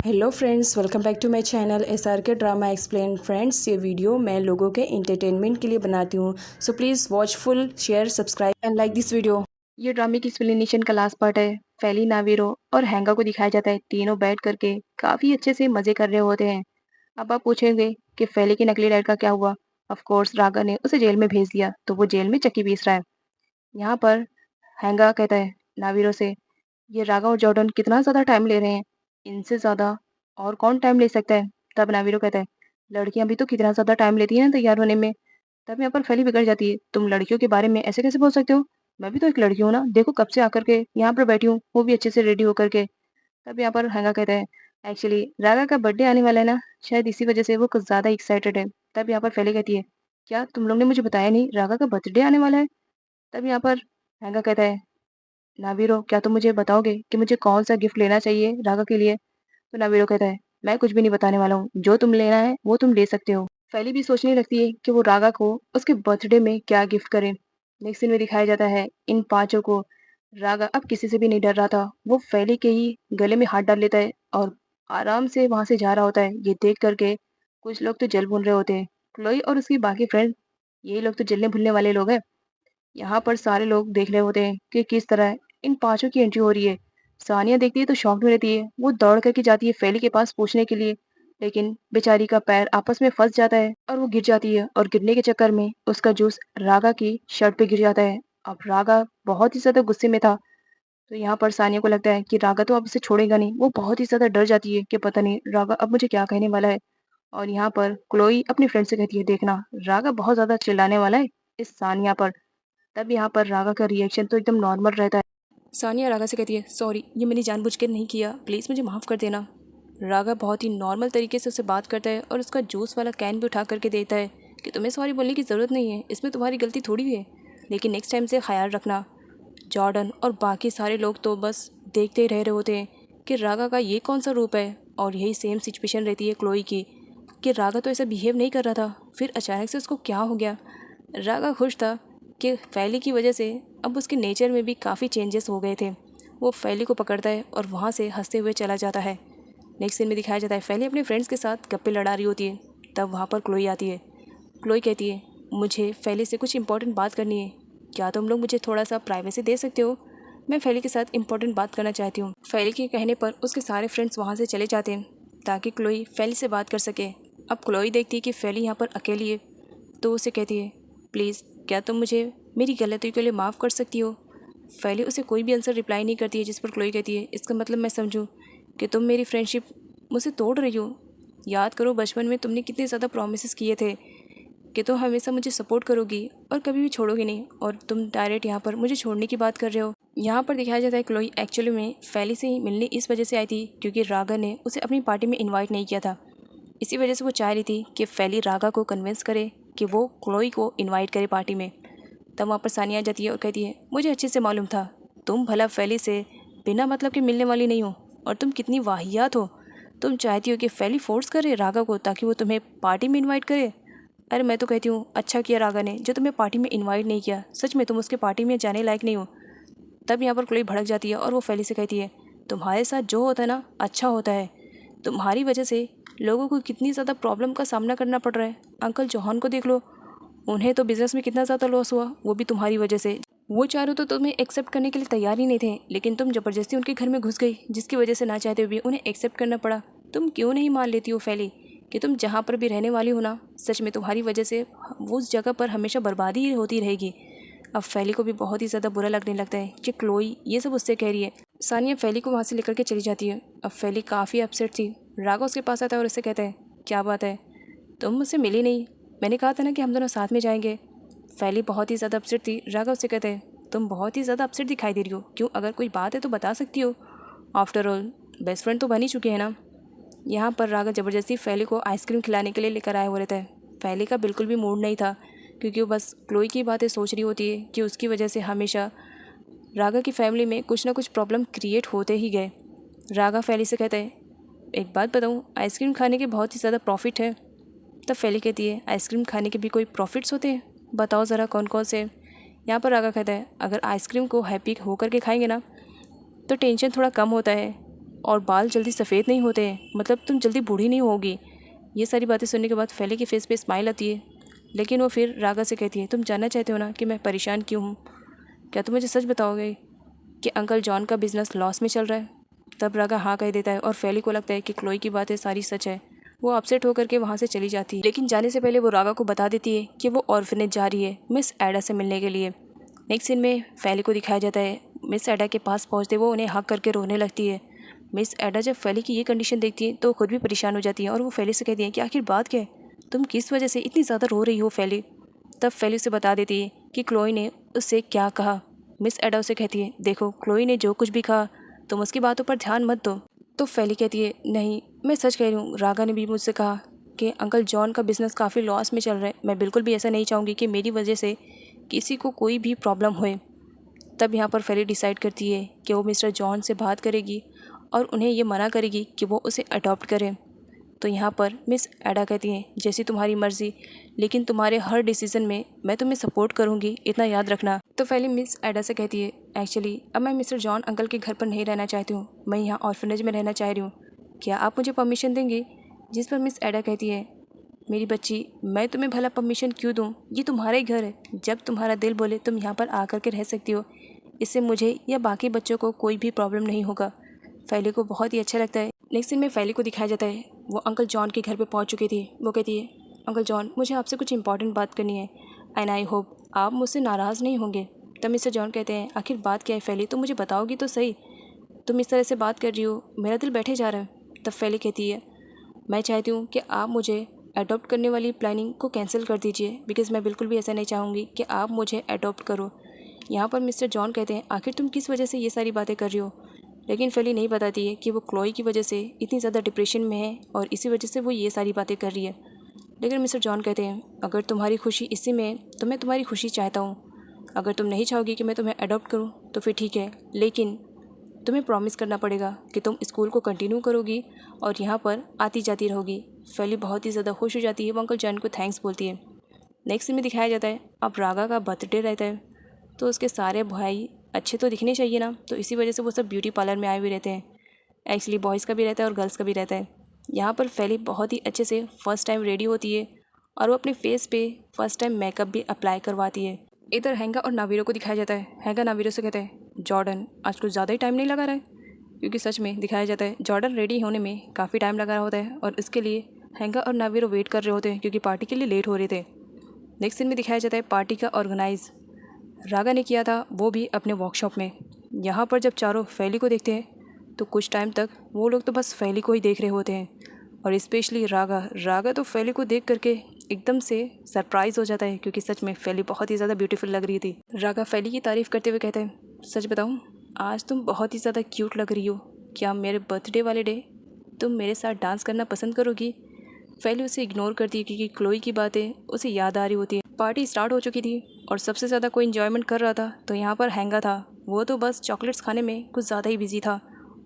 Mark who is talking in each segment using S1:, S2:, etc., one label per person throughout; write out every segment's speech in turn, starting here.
S1: Hello friends, welcome back to my channel SRK drama explain. Friends, ये video मैं लोगों के एंटरटेनमेंट के लिए बनाती हूँ, so please watch full, share, subscribe and like this video.
S2: ये ड्रामे की एक्सप्लेनेशन का लास्ट पार्ट है। फैली, नावीरो और हैंगा को दिखाया जाता है तीनों बैठ करके काफी अच्छे से मजे कर रहे होते हैं। अब आप पूछेंगे कि फैली की नकली लड़का क्या हुआ। ऑफ कोर्स रागा ने उसे जेल में भेज दिया तो वो जेल में चक्की पीस रहा है। यहाँ पर हैंगा कहता है नावीरो से, ये रागा और जॉर्डन कितना ज्यादा टाइम ले रहे हैं, इनसे ज्यादा और कौन टाइम ले सकता है। तब नावीरो कहता है, लड़कियां भी तो कितना ज्यादा टाइम लेती है ना तैयार होने में। तब यहाँ पर फैली बिगड़ जाती है, तुम लड़कियों के बारे में ऐसे कैसे बोल सकते हो, मैं भी तो एक लड़की हूँ ना, देखो कब से आकर के यहाँ पर बैठी हूँ, वो भी अच्छे से रेडी होकर के। तब यहाँ पर हैंगा कहता है, एक्चुअली रागा का बर्थडे आने वाला है ना, शायद इसी वजह से वो कुछ ज्यादा एक्साइटेड है। तब यहाँ पर फैली कहती है, क्या तुम लोग ने मुझे बताया नहीं रागा का बर्थडे आने वाला है। तब यहाँ पर हैंगा कहता है, नावीरो क्या तुम मुझे बताओगे कि मुझे कौन सा गिफ्ट लेना चाहिए रागा के लिए। तो नावीरो कहता है, मैं कुछ भी नहीं बताने वाला हूँ, जो तुम लेना है वो तुम ले सकते हो। फैली भी सोचने लगती है कि वो रागा को उसके बर्थडे में क्या गिफ्ट करे। नेक्स्ट सीन में दिखाया जाता है इन पांचों को। रागा अब किसी से भी नहीं डर रहा था, वो फैली के ही गले में हाथ डाल लेता है और आराम से वहां से जा रहा होता है। ये देख करके कुछ लोग तो जल भून रहे होते हैं, क्लोई और उसकी बाकी फ्रेंड, यही लोग तो जलने भूनने वाले लोग हैं। यहाँ पर सारे लोग देख रहे होते हैं कि किस तरह इन पांचों की एंट्री हो रही है। सानिया देखती है तो शॉक में रहती है, वो दौड़ करके जाती है फैली के पास पूछने के लिए, लेकिन बेचारी का पैर आपस में फंस जाता है और वो गिर जाती है और गिरने के चक्कर में उसका जूस रागा की शर्ट पे गिर जाता है। अब रागा बहुत ही ज्यादा गुस्से में था, तो यहाँ पर सानिया को लगता है कि रागा तो अब उसे छोड़ेगा नहीं। वो बहुत ही ज्यादा डर जाती है कि पता नहीं रागा अब मुझे क्या कहने वाला है। और यहाँ पर क्लोई अपनी फ्रेंड से कहती है, देखना रागा बहुत ज्यादा चिल्लाने वाला है इस सानिया पर। तब यहाँ पर रागा का रिएक्शन तो एकदम नॉर्मल रहता है।
S1: सानिया रागा से कहती है, सॉरी, ये मैंने जानबूझकर नहीं किया, प्लीज़ मुझे माफ़ कर देना। रागा बहुत ही नॉर्मल तरीके से उससे बात करता है और उसका जूस वाला कैन भी उठा करके देता है कि तुम्हें सॉरी बोलने की ज़रूरत नहीं है, इसमें तुम्हारी गलती थोड़ी है, लेकिन नेक्स्ट टाइम से ख्याल रखना। जॉर्डन और बाकी सारे लोग तो बस देखते ही रह रहे होते हैं कि रागा का ये कौन सा रूप है। और यही सेम सिचुएशन रहती है क्लोई की कि रागा तो ऐसा बिहेव नहीं कर रहा था, फिर अचानक से उसको क्या हो गया। रागा खुश था कि फैली की वजह से अब उसके नेचर में भी काफ़ी चेंजेस हो गए थे। वो फैली को पकड़ता है और वहाँ से हंसते हुए चला जाता है। नेक्स्ट सीन में दिखाया जाता है फैली अपने फ्रेंड्स के साथ गप्पे लड़ा रही होती है। तब वहाँ पर क्लोई आती है। क्लोई कहती है, मुझे फैली से कुछ इंपॉर्टेंट बात करनी है, क्या तुम लोग मुझे थोड़ा सा प्राइवेसी दे सकते हो, मैं फैली के साथ इंपॉर्टेंट बात करना चाहती हूँ। फैली के कहने पर उसके सारे फ्रेंड्स वहाँ से चले जाते हैं ताकि क्लोई फैली से बात कर सके। अब क्लोई देखती है कि फैली यहाँ पर अकेली है, तो उसे कहती है, प्लीज़ क्या तुम मुझे मेरी गलतियों के लिए माफ़ कर सकती हो। फैली उसे कोई भी आंसर रिप्लाई नहीं करती है, जिस पर क्लोई कहती है, इसका मतलब मैं समझूं कि तुम मेरी फ्रेंडशिप मुझसे तोड़ रही हो। याद करो बचपन में तुमने कितने ज़्यादा प्रॉमिसेस किए थे कि तुम हमेशा मुझे सपोर्ट करोगी और कभी भी छोड़ोगी नहीं, और तुम डायरेक्ट यहाँ पर मुझे छोड़ने की बात कर रहे हो। यहाँ पर दिखाया जाता है क्लोई एक्चुअली में फैली से ही मिलने इस वजह से आई थी क्योंकि रागा ने उसे अपनी पार्टी में इन्वाइट नहीं किया था। इसी वजह से वो चाह रही थी कि फैली रागा को कन्विंस करे कि वो क्लोई को इनवाइट करे पार्टी में। तब वहाँ पर सानिया आ जाती है और कहती है, मुझे अच्छे से मालूम था तुम भला फैली से बिना मतलब के मिलने वाली नहीं हो, और तुम कितनी वाहियात हो। तुम चाहती हो कि फैली फोर्स करे रागा को ताकि वो तुम्हें पार्टी में इनवाइट करे। अरे मैं तो कहती हूँ अच्छा किया रागा ने जो तुम्हें पार्टी में इनवाइट नहीं किया, सच में तुम उसके पार्टी में जाने लायक नहीं हो। तब यहाँ पर क्लोई भड़क जाती है और वो फैली से कहती है, तुम्हारे साथ जो होता है ना अच्छा होता है, तुम्हारी वजह से लोगों को कितनी ज़्यादा प्रॉब्लम का सामना करना पड़ रहा है। अंकल चौहान को देख लो, उन्हें तो बिजनेस में कितना ज़्यादा लॉस हुआ, वो भी तुम्हारी वजह से। वो चारों तो तुम्हें एक्सेप्ट करने के लिए तैयार ही नहीं थे, लेकिन तुम ज़बरदस्ती उनके घर में घुस गई, जिसकी वजह से ना चाहते हुए भी उन्हें एक्सेप्ट करना पड़ा। तुम क्यों नहीं मान लेती हो फैली कि तुम जहाँ पर भी रहने वाली हो ना, सच में तुम्हारी वजह से वो उस जगह पर हमेशा बर्बादी ही होती रहेगी। अब फैली को भी बहुत ही ज़्यादा बुरा लगने लगता है कि क्लोई ये सब उससे कह रही है। सानिया फैली को वहाँ से लेकर के चली जाती है। अब फैली काफ़ी अपसेट थी। रागा उसके पास आता है और उससे कहता है, क्या बात है, तुम मुझसे मिली नहीं, मैंने कहा था ना कि हम दोनों साथ में जाएंगे। फैली बहुत ही ज़्यादा अपसेट थी। रागा उससे कहते हैं, तुम बहुत ही ज़्यादा अपसेट दिखाई दे रही हो, क्यों, अगर कोई बात है तो बता सकती हो, आफ्टर ऑल बेस्ट फ्रेंड तो बन ही चुके हैं ना। यहाँ पर रागा ज़बरदस्ती फैली को आइसक्रीम खिलाने के लिए लेकर आया हुआ रहता है। फैली का बिल्कुल भी मूड नहीं था क्योंकि वो बस क्लोई की बातें सोच रही होती है कि उसकी वजह से हमेशा रागा की फैमिली में कुछ ना कुछ प्रॉब्लम क्रिएट होते ही गए। रागा फैली से कहता है, एक बात बताऊँ, आइसक्रीम खाने के बहुत ही ज़्यादा प्रॉफिट है। तब फैली कहती है, आइसक्रीम खाने के भी कोई प्रॉफिट्स होते हैं, बताओ ज़रा कौन कौन से। यहाँ पर रागा कहता है, अगर आइसक्रीम को हैप्पी होकर के खाएंगे ना तो टेंशन थोड़ा कम होता है, और बाल जल्दी सफ़ेद नहीं होते हैं, मतलब तुम जल्दी बूढ़ी नहीं होगी। ये सारी बातें सुनने के बाद फैली के फेस पे स्माइल आती है, लेकिन वो फिर रागा से कहती है, तुम जानना चाहते हो ना कि मैं परेशान क्यों हूँ? क्या तुम मुझे सच बताओगे कि अंकल जॉन का बिज़नेस लॉस में चल रहा है? तब रागा हाँ कह देता है और फैली को लगता है कि क्लोई की बातें सारी सच है। वो अपसेट होकर के वहाँ से चली जाती है, लेकिन जाने से पहले वो रागा को बता देती है कि वो ऑर्फनेज जा रही है मिस एडा से मिलने के लिए। नेक्स्ट सीन में फैली को दिखाया जाता है मिस एडा के पास पहुँचते वो उन्हें हक करके रोने लगती है। मिस एडा जब फैली की ये कंडीशन देखती है तो खुद भी परेशान हो जाती है और वो फैली से कहती है कि आखिर बात क्या है, तुम किस वजह से इतनी ज़्यादा रो रही हो फैली? तब फैली उसे बता देती है कि क्लोई ने उससे क्या कहा। मिस एडा उसे कहती है, देखो क्लोई ने जो कुछ भी कहा तुम उसकी बातों पर ध्यान मत दो। तो फैली कहती है, नहीं मैं सच कह रही हूँ, रागा ने भी मुझसे कहा कि अंकल जॉन का बिज़नेस काफ़ी लॉस में चल रहा है। मैं बिल्कुल भी ऐसा नहीं चाहूँगी कि मेरी वजह से किसी को कोई भी प्रॉब्लम होए। तब यहाँ पर फैली डिसाइड करती है कि वो मिस्टर जॉन से बात करेगी और उन्हें ये मना करेगी कि वो उसे अडॉप्ट करें। तो यहाँ पर मिस एडा कहती हैं, जैसी तुम्हारी मर्ज़ी, लेकिन तुम्हारे हर डिसीज़न में मैं तुम्हें सपोर्ट करूँगी, इतना याद रखना। तो फैली मिस एडा से कहती है, एक्चुअली अब मैं मिस्टर जॉन अंकल के घर पर नहीं रहना चाहती हूँ, मैं यहाँ ऑर्फनेज में रहना चाह रही हूँ, क्या आप मुझे परमिशन देंगे? जिस पर मिस एडा कहती है, मेरी बच्ची मैं तुम्हें भला परमिशन क्यों दूँ, ये तुम्हारा ही घर है, जब तुम्हारा दिल बोले तुम यहाँ पर आकर के रह सकती हो, इससे मुझे या बाकी बच्चों को कोई भी प्रॉब्लम नहीं होगा। फैली को बहुत ही अच्छा लगता है। नेक्स्ट सीन में फैली को दिखाया जाता है वो अंकल जॉन के घर पे पहुंच चुकी थी। वो कहती है, अंकल जॉन मुझे आपसे कुछ इंपॉर्टेंट बात करनी है एंड आई होप आप मुझसे नाराज़ नहीं होंगे। तब मिस्टर जॉन कहते हैं, आखिर बात क्या है फैली, तुम मुझे बताओगी तो सही, तुम इस तरह से बात कर रही हो, मेरा दिल बैठे जा रहा है। तब फैली कहती है, मैं चाहती हूँ कि आप मुझे अडॉप्ट करने वाली प्लानिंग को कैंसिल कर दीजिए, बिकॉज़ मैं बिल्कुल भी ऐसा नहीं चाहूँगी कि आप मुझे अडॉप्ट करो। यहाँ पर मिस्टर जॉन कहते हैं, आखिर तुम किस वजह से ये सारी बातें कर रही हो? लेकिन फैली नहीं बताती है कि वो क्लोई की वजह से इतनी ज़्यादा डिप्रेशन में है और इसी वजह से वो ये सारी बातें कर रही है। लेकिन मिस्टर जॉन कहते हैं, अगर तुम्हारी खुशी इसी में है तो मैं तुम्हारी खुशी चाहता हूँ। अगर तुम नहीं चाहोगी कि मैं तुम्हें अडॉप्ट करूँ तो फिर ठीक है, लेकिन तुम्हें प्रॉमिस करना पड़ेगा कि तुम स्कूल को कंटिन्यू करोगी और यहाँ पर आती जाती रहोगी। फैली बहुत ही ज़्यादा खुश हो जाती है, वो अंकल जॉन को थैंक्स बोलती है। नेक्स्ट में दिखाया जाता है अब रागा का बर्थडे रहता है, तो उसके सारे भाई अच्छे तो दिखने चाहिए ना, तो इसी वजह से वो सब ब्यूटी पार्लर में आए हुए रहते हैं। एक्चुअली बॉयज़ का भी रहता है और गर्ल्स का भी रहता है। यहाँ पर फैली बहुत ही अच्छे से फ़र्स्ट टाइम रेडी होती है और वो अपने फेस पे फर्स्ट टाइम मेकअप भी अप्लाई करवाती है। इधर हैंगा और नावीरो को दिखाया जाता है। हैंगा नावीरो से कहते हैं, जॉर्डन आज कुछ ज़्यादा ही टाइम नहीं लगा रहा है, क्योंकि सच में दिखाया जाता है जॉर्डन रेडी होने में काफ़ी टाइम लगा रहा होता है और इसके लिए हैंगा और नावीरो वेट कर रहे होते हैं क्योंकि पार्टी के लिए लेट हो रहे थे। नेक्स्ट सीन में दिखाया जाता है पार्टी का ऑर्गेनाइज रागा ने किया था, वो भी अपने वर्कशॉप में। यहाँ पर जब चारों फैली को देखते हैं तो कुछ टाइम तक वो लोग तो बस फैली को ही देख रहे होते हैं और स्पेशली रागा तो फैली को देख करके एकदम से सरप्राइज़ हो जाता है, क्योंकि सच में फैली बहुत ही ज़्यादा ब्यूटीफुल लग रही थी। रागा फैली की तारीफ़ करते हुए कहते हैं, सच बताऊँ आज तुम बहुत ही ज़्यादा क्यूट लग रही हो, क्या मेरे बर्थडे वाले डे तुम मेरे साथ डांस करना पसंद करोगी? फैली उसे इग्नोर करती है क्योंकि क्लोई की बातें उसे याद आ रही होती है। पार्टी स्टार्ट हो चुकी थी और सबसे ज़्यादा कोई इन्जॉयमेंट कर रहा था तो यहाँ पर हैंगा था। वो तो बस चॉकलेट्स खाने में कुछ ज़्यादा ही बिजी था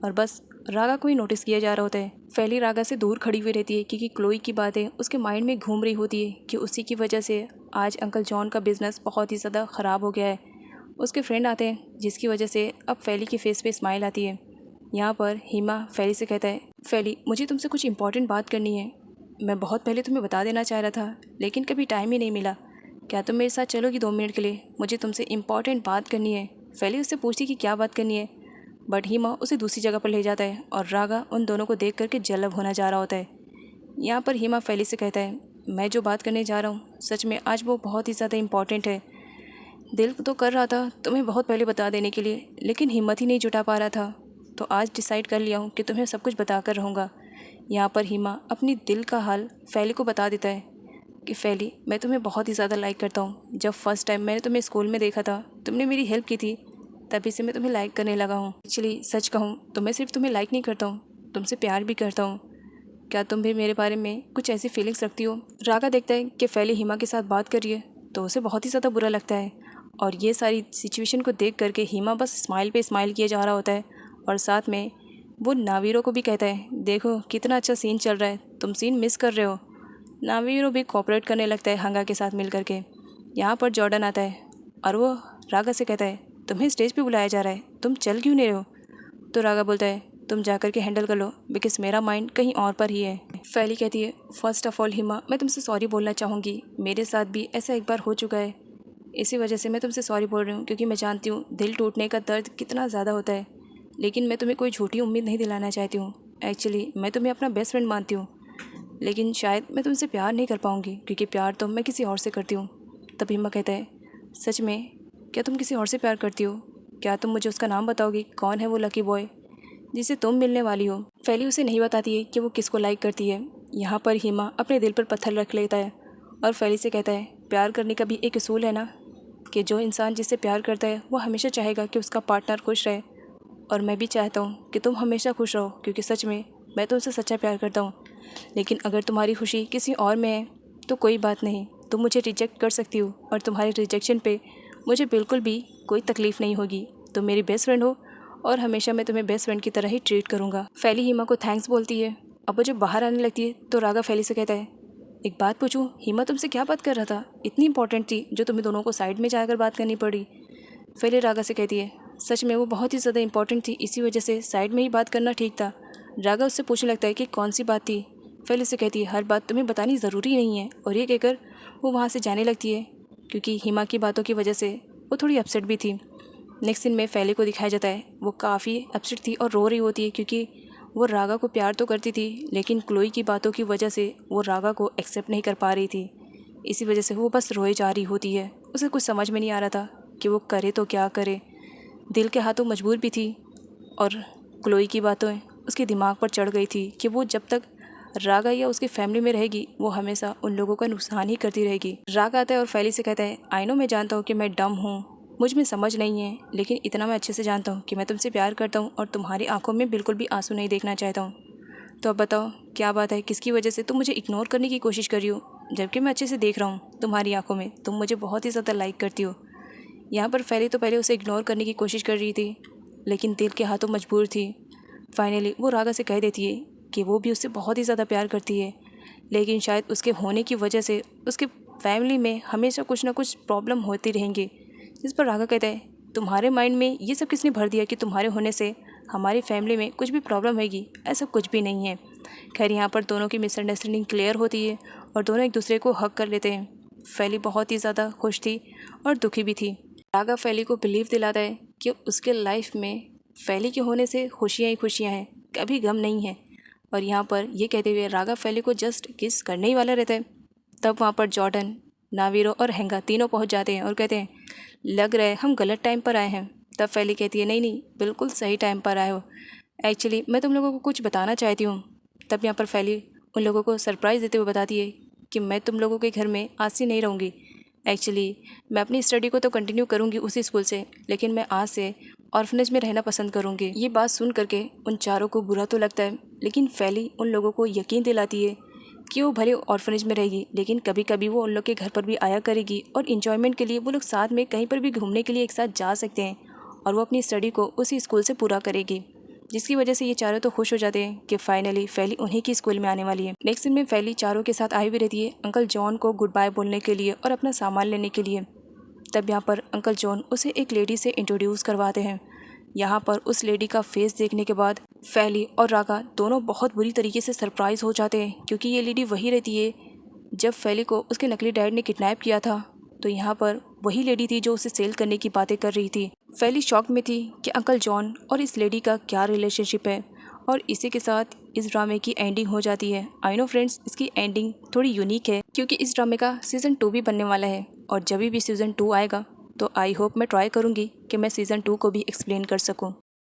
S1: और बस रागा को ही नोटिस किया जा रहा होता है। फैली रागा से दूर खड़ी हुई रहती है क्योंकि क्लोई की बातें उसके माइंड में घूम रही होती है कि उसी की वजह से आज अंकल जॉन का बिज़नेस बहुत ही ज़्यादा ख़राब हो गया है। उसके फ्रेंड आते हैं जिसकी वजह से अब फैली के फेस पे स्माइल आती है। यहाँ पर हिमा फैली से कहता है, फैली मुझे तुमसे कुछ इंपॉर्टेंट बात करनी है, मैं बहुत पहले तुम्हें बता देना चाह रहा था लेकिन कभी टाइम ही नहीं मिला, क्या तुम मेरे साथ चलोगी 2 मिनट के लिए? मुझे तुमसे इंपॉर्टेंट बात करनी है। फैली उससे पूछती कि क्या बात करनी है, बट हिमा उसे दूसरी जगह पर ले जाता है और रागा उन दोनों को देख करके जलब होना जा रहा होता है। यहाँ पर हिमा फैली से कहता है, मैं जो बात करने जा रहा हूँ सच में आज वो बहुत ही ज़्यादा इम्पॉर्टेंट है। दिल तो कर रहा था तुम्हें बहुत पहले बता देने के लिए, लेकिन हिम्मत ही नहीं जुटा पा रहा था, तो आज डिसाइड कर लिया हूँ कि तुम्हें सब कुछ बता कर रहूँगा। यहाँ पर हिमा अपनी दिल का हाल फैली को बता देता है कि फैली मैं तुम्हें बहुत ही ज़्यादा लाइक करता हूँ। जब फर्स्ट टाइम मैंने तुम्हें स्कूल में देखा था तुमने मेरी हेल्प की थी, तभी से मैं तुम्हें लाइक करने लगा हूँ। एक्चुअली सच कहूँ तो मैं सिर्फ तुम्हें लाइक नहीं करता हूँ, तुमसे प्यार भी करता हूँ। क्या तुम भी मेरे बारे में कुछ ऐसी फीलिंग्स रखती हो? रागा देखता है कि फैली हिमा के साथ बात कर रही है तो उसे बहुत ही ज़्यादा बुरा लगता है और ये सारी सिचुएशन को देख करके हिमा बस स्माइल पे स्माइल किए जा रहा होता है और साथ में वो नावीरो को भी कहता है, देखो कितना अच्छा सीन चल रहा है, तुम सीन मिस कर रहे हो। नावीरो भी कोऑपरेट करने लगता है हंगा के साथ मिल करके। यहाँ पर जॉर्डन आता है और वो रागा से कहता है, तुम्हें स्टेज पे बुलाया जा रहा है, तुम चल क्यों नहीं रहे हो? तो रागा बोलता है, तुम जा कर के हैंडल कर लो बिकॉज मेरा माइंड कहीं और पर ही है। फैली कहती है, फर्स्ट ऑफ ऑल हिमा, मैं तुमसे सॉरी बोलना चाहूँगी। मेरे साथ भी ऐसा एक बार हो चुका है, इसी वजह से मैं तुमसे सॉरी बोल रही हूँ, क्योंकि मैं जानती हूँ दिल टूटने का दर्द कितना ज़्यादा होता है। लेकिन मैं तुम्हें कोई झूठी उम्मीद नहीं दिलाना चाहती हूँ। एक्चुअली मैं तुम्हें अपना बेस्ट फ्रेंड मानती हूँ, लेकिन शायद मैं तुमसे प्यार नहीं कर पाऊँगी, क्योंकि प्यार तो मैं किसी और से करती हूँ। तब हिमा कहता है, सच में क्या तुम किसी और से प्यार करती हो? क्या तुम मुझे उसका नाम बताओगी? कौन है वो लकी बॉय जिसे तुम मिलने वाली हो? फैली उसे नहीं बताती है कि वो किसको लाइक करती है। यहाँ पर हिमा अपने दिल पर पत्थर रख लेता है और फैली से कहता है, प्यार करने का भी एक असूल है ना, कि जो इंसान जिससे प्यार करता है वो हमेशा चाहेगा कि उसका पार्टनर खुश रहे। और मैं भी चाहता हूँ कि तुम हमेशा खुश रहो, क्योंकि सच में मैं तुमसे सच्चा प्यार करता हूँ। लेकिन अगर तुम्हारी खुशी किसी और में है तो कोई बात नहीं, तुम मुझे रिजेक्ट कर सकती हो और तुम्हारे रिजेक्शन पे मुझे बिल्कुल भी कोई तकलीफ़ नहीं होगी। तुम मेरी बेस्ट फ्रेंड हो और हमेशा मैं तुम्हें बेस्ट फ्रेंड की तरह ही ट्रीट करूँगा। फैली हिमा को थैंक्स बोलती है। अब वो जब बाहर आने लगती है तो रागा फैली से कहता है, एक बात पूछूं, हिमा तुमसे क्या बात कर रहा था? इतनी इंपॉर्टेंट थी जो तुम्हें दोनों को साइड में जाकर बात करनी पड़ी? फैली रागा से कहती है, सच में वो बहुत ही ज़्यादा इंपॉर्टेंट थी, इसी वजह से साइड में ही बात करना ठीक था। रागा उससे पूछने लगता है कि कौन सी बात थी? फैली से कहती है, हर बात तुम्हें बतानी ज़रूरी नहीं है। और ये कहकर वो वहाँ से जाने लगती है, क्योंकि हिमा की बातों की वजह से वो थोड़ी अपसेट भी थी। नेक्स्ट सीन में फैली को दिखाया जाता है, वो काफ़ी अपसेट थी और रो रही होती है, क्योंकि वो रागा को प्यार तो करती थी, लेकिन क्लोई की बातों की वजह से वो रागा को एक्सेप्ट नहीं कर पा रही थी। इसी वजह से वो बस रोए जा रही होती है। उसे कुछ समझ में नहीं आ रहा था कि वो करे तो क्या करे। दिल के हाथों मजबूर भी थी और क्लोई की बातें उसके दिमाग पर चढ़ गई थी कि वो जब तक रागा या उसकी फैमिली में रहेगी वो हमेशा उन लोगों का नुकसान ही करती रहेगी। रागा आता है और फैली से कहता है, आई नो, मैं जानता हूँ कि मैं डम हूँ, मुझ में समझ नहीं है, लेकिन इतना मैं अच्छे से जानता हूँ कि मैं तुमसे प्यार करता हूँ और तुम्हारी आंखों में बिल्कुल भी आंसू नहीं देखना चाहता हूँ। तो अब बताओ क्या बात है, किसकी वजह से तुम मुझे इग्नोर करने की कोशिश कर रही हो, जबकि मैं अच्छे से देख रहा हूँ तुम्हारी आंखों में तुम मुझे बहुत ही ज़्यादा लाइक करती हो। यहाँ पर फैली तो पहले उसे इग्नोर करने की कोशिश कर रही थी, लेकिन दिल के हाथों मजबूर थी। फाइनली वो रागा से कह देती है कि वो भी उससे बहुत ही ज़्यादा प्यार करती है, लेकिन शायद उसके होने की वजह से उसके फैमिली में हमेशा कुछ ना कुछ प्रॉब्लम होती रहेंगी। जिस पर रागा कहता है, तुम्हारे माइंड में ये सब किसने भर दिया कि तुम्हारे होने से हमारी फैमिली में कुछ भी प्रॉब्लम होगी? ऐसा कुछ भी नहीं है। खैर यहाँ पर दोनों की मिसअंडरस्टैंडिंग क्लियर होती है और दोनों एक दूसरे को हक कर लेते हैं। फैली बहुत ही ज़्यादा खुश थी और दुखी भी थी। रागा फैली को बिलीव दिलाता है कि उसके लाइफ में फैली के होने से खुशियाँ ही खुशियाँ हैं, कभी गम नहीं है। और यहाँ पर ये कहते हुए रागा फैली को जस्ट किस करने ही वाला रहता है। तब वहाँ पर जॉर्डन, नावीरो और हैंगा तीनों पहुँच जाते हैं और कहते हैं, लग रहा है हम गलत टाइम पर आए हैं। तब फैली कहती है, नहीं नहीं, बिल्कुल सही टाइम पर आए हो। एक्चुअली मैं तुम लोगों को कुछ बताना चाहती हूँ। तब यहाँ पर फैली उन लोगों को सरप्राइज़ देते हुए बताती है कि मैं तुम लोगों के घर में आज से नहीं रहूँगी। एक्चुअली मैं अपनी स्टडी को तो कंटिन्यू करूँगी उसी स्कूल से, लेकिन मैं आज से ऑर्फनेज में रहना पसंद करूँगी। ये बात सुन करके उन चारों को बुरा तो लगता है, लेकिन फैली उन लोगों को यकीन दिलाती है कि वो भले ऑर्फनेज में रहेगी, लेकिन कभी कभी वो उन लोग के घर पर भी आया करेगी और इन्जॉयमेंट के लिए वो लोग साथ में कहीं पर भी घूमने के लिए एक साथ जा सकते हैं और वो अपनी स्टडी को उसी स्कूल से पूरा करेगी। जिसकी वजह से ये चारों तो खुश हो जाते हैं कि फाइनली फैली उन्हीं की स्कूल में आने वाली है। नेक्स्ट दिन में फैली चारों के साथ आई हुई रहती है अंकल जॉन को गुड बाय बोलने के लिए और अपना सामान लेने के लिए। तब यहाँ पर अंकल जॉन उसे एक लेडी से इंट्रोड्यूस करवाते हैं। यहाँ पर उस लेडी का फेस देखने के बाद फैली और रागा दोनों बहुत बुरी तरीके से सरप्राइज हो जाते हैं, क्योंकि ये लेडी वही रहती है जब फैली को उसके नकली डैड ने किडनैप किया था। तो यहाँ पर वही लेडी थी जो उसे सेल करने की बातें कर रही थी। फैली शॉक में थी कि अंकल जॉन और इस लेडी का क्या रिलेशनशिप है, और इसी के साथ इस ड्रामे की एंडिंग हो जाती है। आई नो फ्रेंड्स, इसकी एंडिंग थोड़ी यूनिक है क्योंकि इस ड्रामे का सीज़न 2 भी बनने वाला है, और जब भी सीज़न 2 आएगा तो आई होप मैं ट्राई करूँगी कि मैं सीज़न 2 को भी एक्सप्लेन कर सकूँ।